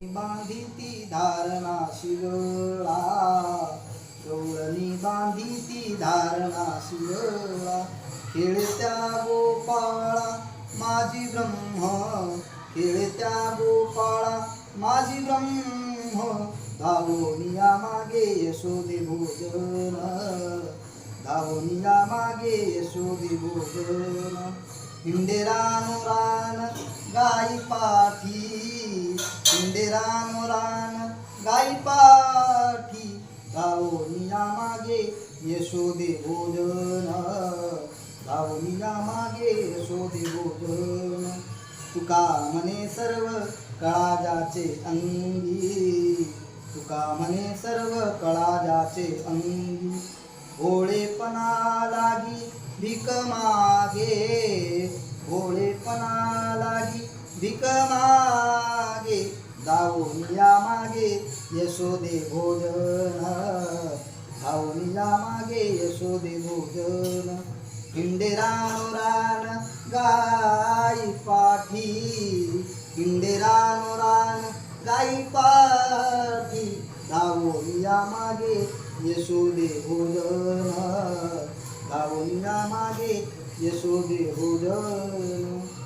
बांधिती धारणा शिगळा, गवळणी बांधिती धारणा शिगळा, खेळत्या गोपाळा माझी ब्रह्म, खेळत्या गोपाळा माझी ब्रह्म, धावोनिया मागे यशोदे भोजन, धावोनिया मागे यशोदे भोजन, हिंडेरानो रान गाई पाठी, हिंडेरानो रान गाई पाठी, धावोनिया मागे यशोदे भोजन, धावोनिया मागे यशोदे भोजन, तुका म्हणे सर्व कळा ज्याचे अंगी, तुका म्हणे सर्व कळा ज्याचे अंगी, भोळेपणा लागी भीक मागे, भोळेपणा लागी भीक मागे, धावोनिया मागे यशोदे भोजन, धावोनिया मागे यशोदे भोजन, हिंडेरानो रान गाई पाठी, हिंडेरानो रान गाई पाठी, धावोनिया मागे यशोदे भोजन, धावोनिया मागे यशोदे भोजन.